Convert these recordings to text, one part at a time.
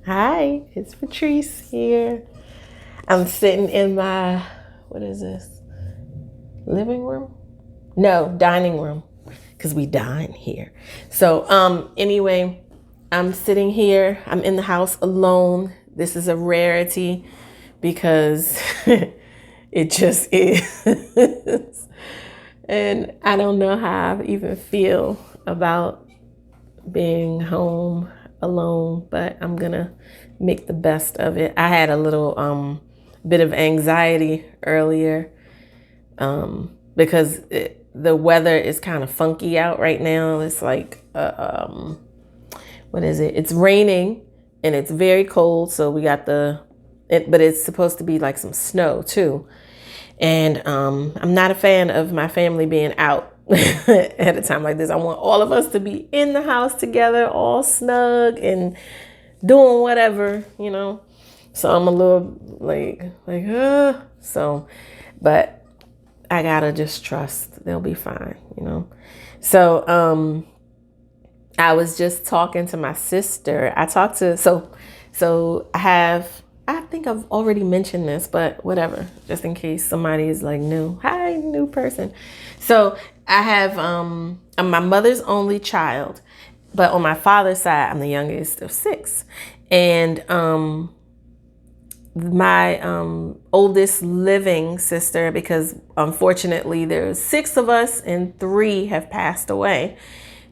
Hi, it's Patrice here. I'm sitting in my, what is this? Living room? No, dining room, because we dine here. So, anyway, I'm sitting here. I'm in the house alone. This is a rarity because it just is. And I don't know how I even feel about being home alone, but I'm gonna make the best of it. I had a little bit of anxiety earlier because the weather is kind of funky out right now. It's like what is it? It's raining and it's very cold. So we got but it's supposed to be like some snow too. And I'm not a fan of my family being out at a time like this. I want all of us to be in the house together, all snug and doing whatever. So I'm a little so, but I gotta just trust they'll be fine. So I was just talking to my sister. I think I've already mentioned this, but whatever, just in case somebody is like new. Hi, new person. So I have, I'm my mother's only child, but on my father's side, I'm the youngest of six. And my oldest living sister, because unfortunately there's six of us and three have passed away.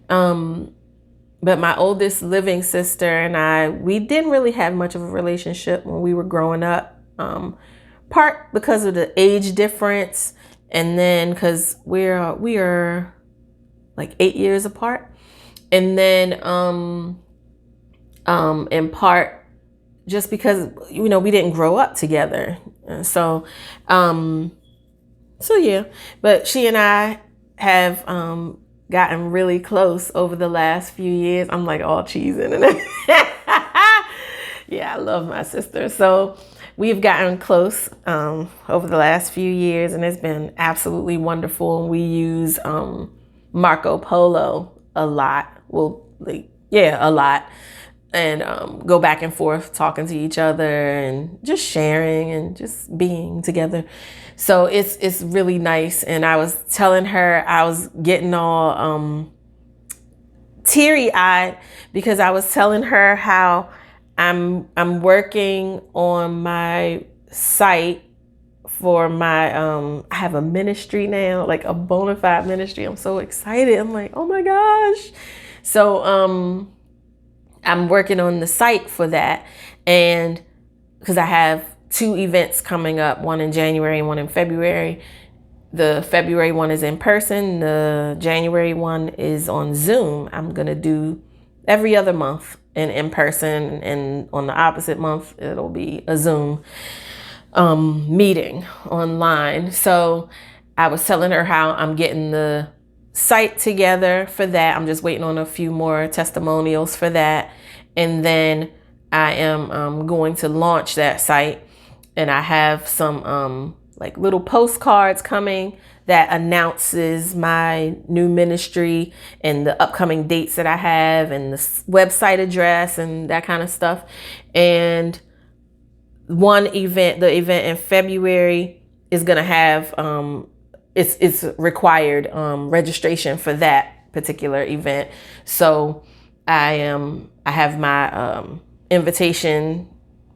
But my oldest living sister and we didn't really have much of a relationship when we were growing up. Part because of the age difference, and then because we are like 8 years apart, and then in part just because we didn't grow up together. So yeah, but she and I have gotten really close over the last few years. I'm like all cheesing and yeah, I love my sister. So we've gotten close over the last few years, and it's been absolutely wonderful. We use Marco Polo a lot. A lot. And go back and forth talking to each other and just sharing and just being together. So it's really nice. And I was telling her, I was getting all teary-eyed because I was telling her how I'm working on my site for my I have a ministry now, like a bona fide ministry. I'm so excited. I'm like, oh my gosh. So I'm working on the site for that, and because I have two events coming up, one in January and one in February. The February one is in person. The January one is on Zoom. I'm going to do every other month in person, and on the opposite month, it'll be a Zoom meeting online. So I was telling her how I'm getting the site together for that. I'm just waiting on a few more testimonials for that. And then I am going to launch that site. And I have some like little postcards coming that announces my new ministry and the upcoming dates that I have and the website address and that kind of stuff. And the event in February is going to have it's required registration for that particular event. So I have my invitation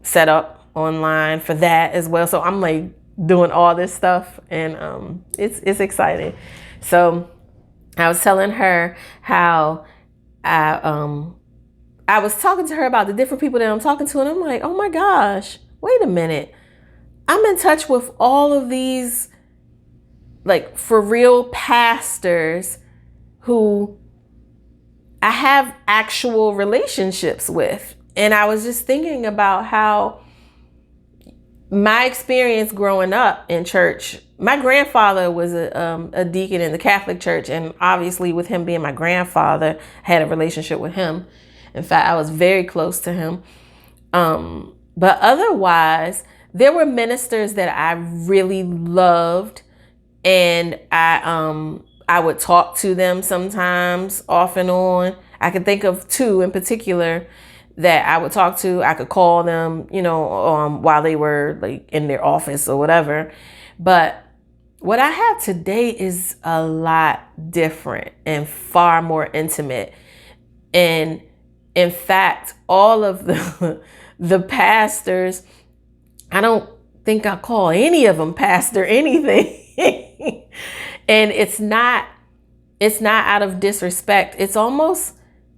set up online for that as well. So I'm like doing all this stuff, and it's exciting. So I was telling her how I was talking to her about the different people that I'm talking to, and I'm like, oh my gosh, wait a minute. I'm in touch with all of these like for real pastors who I have actual relationships with. And I was just thinking about how my experience growing up in church, my grandfather was a deacon in the Catholic Church. And obviously with him being my grandfather, I had a relationship with him. In fact, I was very close to him. But otherwise, there were ministers that I really loved, and I would talk to them sometimes off and on. I can think of two in particular that I would talk to. I could call them, while they were like in their office or whatever. But what I have today is a lot different and far more intimate. And in fact, all of the pastors, I don't think I call any of them pastor anything. And it's not out of disrespect. It's almost,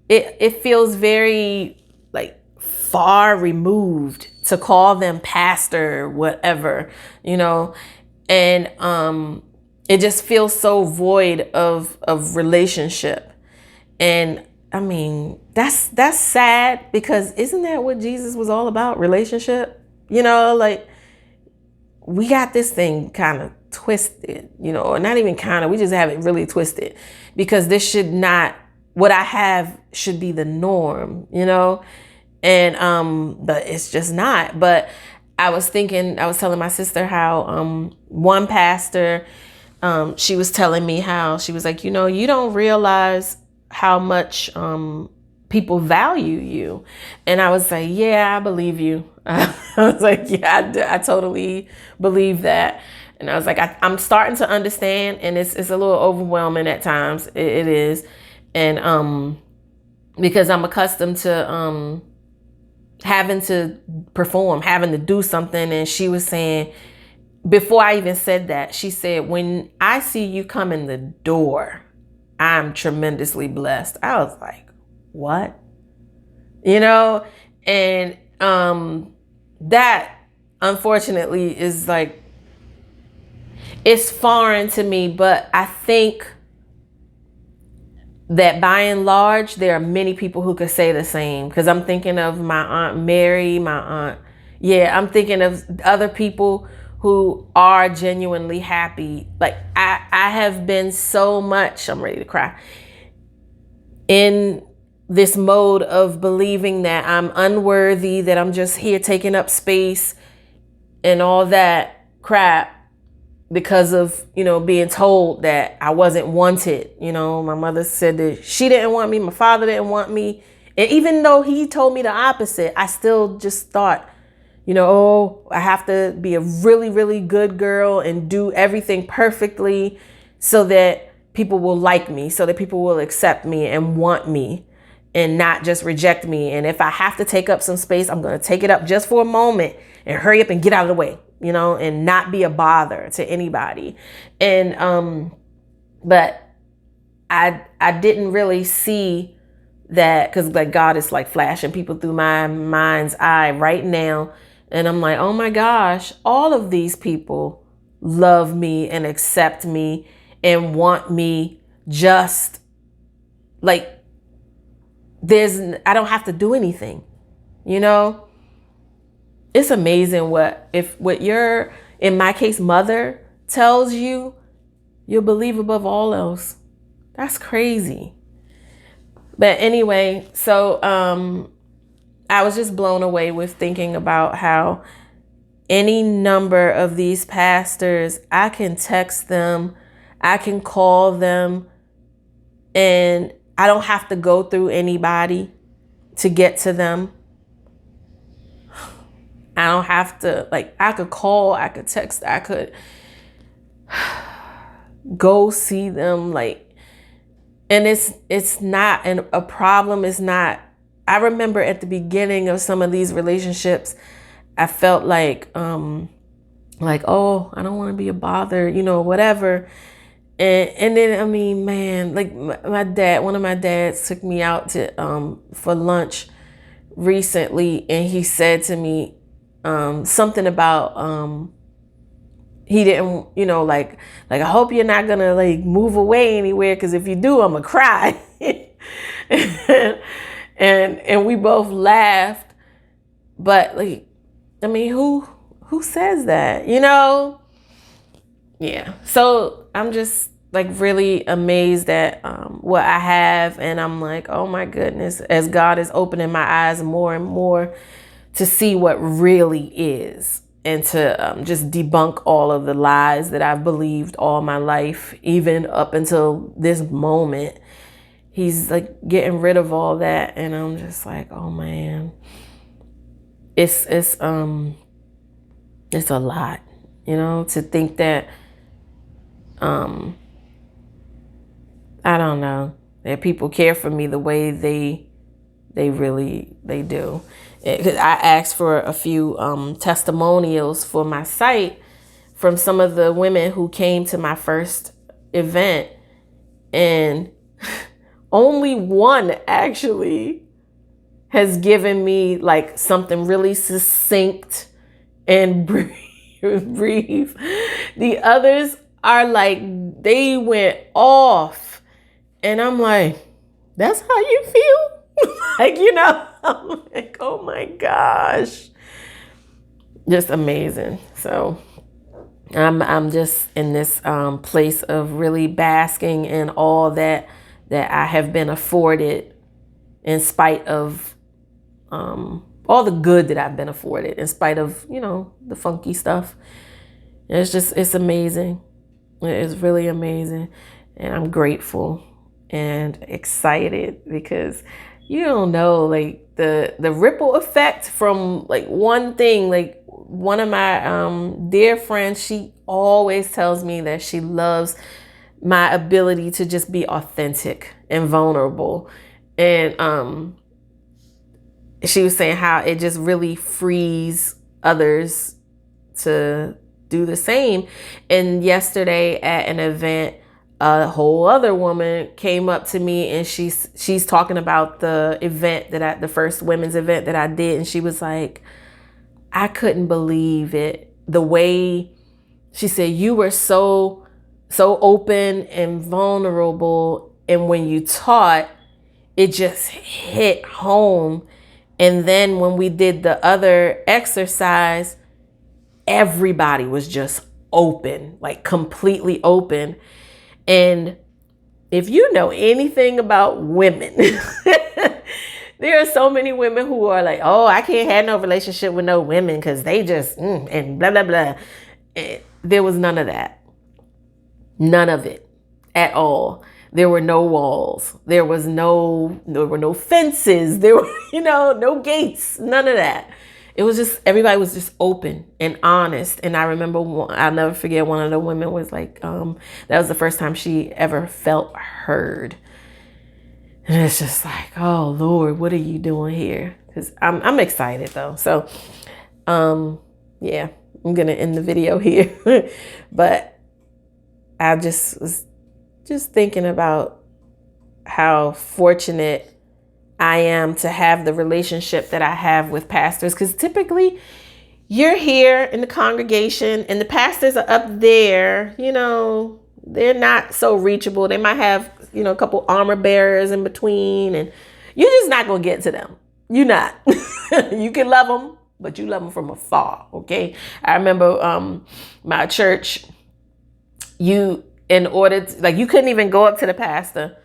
it feels very like far removed to call them pastor, whatever, and it just feels so void of relationship. And I mean, that's sad, because isn't that what Jesus was all about? Relationship, like we got this thing kind of twisted, or not even kind of, we just have it really twisted, because this should not, what I have should be the norm, and but it's just not. But I was telling my sister how one pastor, she was telling me how she was like, you don't realize how much people value you. And I was like, yeah, I believe you. I was like, yeah, I totally believe that. And I was like, I'm starting to understand, and it's a little overwhelming at times. It is. And because I'm accustomed to having to perform, having to do something. And she was saying, before I even said that, she said, when I see you come in the door, I'm tremendously blessed. I was like, what? And that unfortunately is like, it's foreign to me, but I think that by and large, there are many people who could say the same. Because I'm thinking of my Aunt Mary, I'm thinking of other people who are genuinely happy. Like I have been so much, I'm ready to cry, in this mode of believing that I'm unworthy, that I'm just here taking up space and all that crap, because of, being told that I wasn't wanted. My mother said that she didn't want me. My father didn't want me. And even though he told me the opposite, I still just thought, I have to be a really, really good girl and do everything perfectly so that people will like me, so that people will accept me and want me and not just reject me. And if I have to take up some space, I'm going to take it up just for a moment and hurry up and get out of the way, and not be a bother to anybody. And, but I didn't really see that, because like God is like flashing people through my mind's eye right now. And I'm like, oh my gosh, all of these people love me and accept me and want me, just like, I don't have to do anything, It's amazing what your, in my case, mother tells you, you'll believe above all else. That's crazy. But anyway, so I was just blown away with thinking about how any number of these pastors, I can text them, I can call them, and I don't have to go through anybody to get to them. I don't have to, like, I could call, I could text, I could go see them, like, and it's not a problem. It's not, I remember at the beginning of some of these relationships, I felt like, oh, I don't want to be a bother, whatever. And then, I mean, man, like my dad, one of my dads took me out to, for lunch recently. And he said to me, something about, he didn't, like, I hope you're not gonna like move away anywhere, because if you do, I'm gonna cry. and we both laughed. But like, I mean, who says that, Yeah. So I'm just like really amazed at what I have. And I'm like, oh my goodness, as God is opening my eyes more and more to see what really is, and to just debunk all of the lies that I've believed all my life, even up until this moment. he's like getting rid of all that. And I'm just like, oh man, it's a lot, you know, to think that, I don't know, that people care for me the way they really do. I asked for a few testimonials for my site from some of the women who came to my first event, and only one actually has given me like something really succinct and brief. The others are like, they went off, and I'm like, that's how you feel? Like, you know, I'm like, oh my gosh, just amazing. So I'm just in this place of really basking in all that I have been afforded, in spite of all the good that I've been afforded, in spite of, you know, the funky stuff. It's amazing. It's really amazing. And I'm grateful and excited, because you don't know, like the ripple effect from like one thing. Like one of my dear friends, she always tells me that she loves my ability to just be authentic and vulnerable. And she was saying how it just really frees others to do the same. And yesterday at an event, a whole other woman came up to me, and she's talking about the event the first women's event that I did. And she was like, I couldn't believe it. The way, she said, you were so open and vulnerable. And when you taught, it just hit home. And then when we did the other exercise, everybody was just open, like completely open. And if you know anything about women, there are so many women who are like, oh, I can't have no relationship with no women because they just, and blah, blah, blah. And there was none of that. None of it at all. There were no walls. There were no fences. There were, no gates, none of that. It was just, everybody was just open and honest. And I remember, I'll never forget, one of the women was like, that was the first time she ever felt heard. And it's just like, oh Lord, what are you doing here? Because I'm excited though. So, yeah, I'm going to end the video here. But I just was thinking about how fortunate I am to have the relationship that I have with pastors. Because typically you're here in the congregation and the pastors are up there, they're not so reachable. They might have, a couple armor bearers in between, and you're just not going to get to them. You're not. You can love them, but you love them from afar. Okay. I remember my church, in order to, like, you couldn't even go up to the pastor.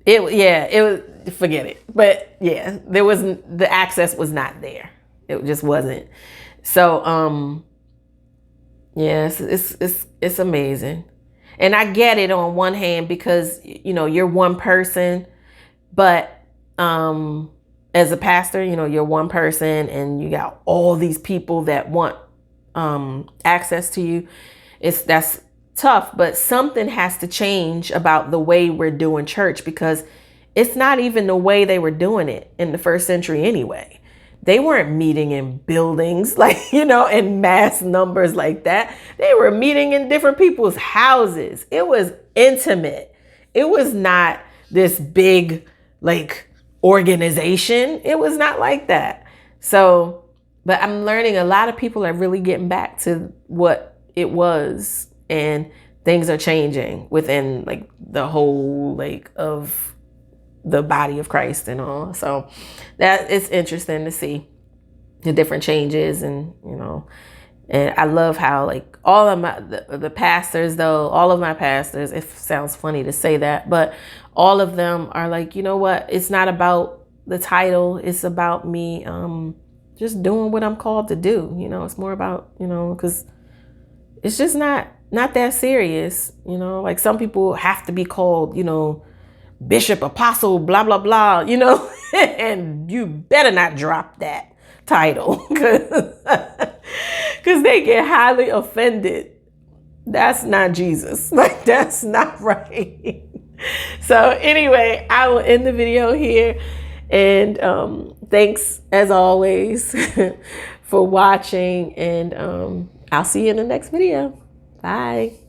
It was, forget it. But yeah, the access was not there. It just wasn't. So, yeah, it's amazing. And I get it on one hand because, you're one person, but, as a pastor, you're one person and you got all these people that want, access to you. That's tough, but something has to change about the way we're doing church, because it's not even the way they were doing it in the first century anyway. They weren't meeting in buildings like, in mass numbers like that. They were meeting in different people's houses. It was intimate. It was not this big, like, organization. It was not like that. So, but I'm learning a lot of people are really getting back to what it was, and things are changing within like the whole, like, of the body of Christ and all. So that it's interesting to see the different changes. And and I love how, like, all of the pastors, though, all of my pastors, it sounds funny to say that, but all of them are like, you know what, it's not about the title, it's about me just doing what I'm called to do. It's more about, because it's just not not that serious. You know, like some people have to be called, you know, bishop, apostle, blah, blah, blah, you know, and you better not drop that title because they get highly offended. That's not Jesus. Like, that's not right. So anyway, I will end the video here. And thanks as always for watching. And I'll see you in the next video. Bye.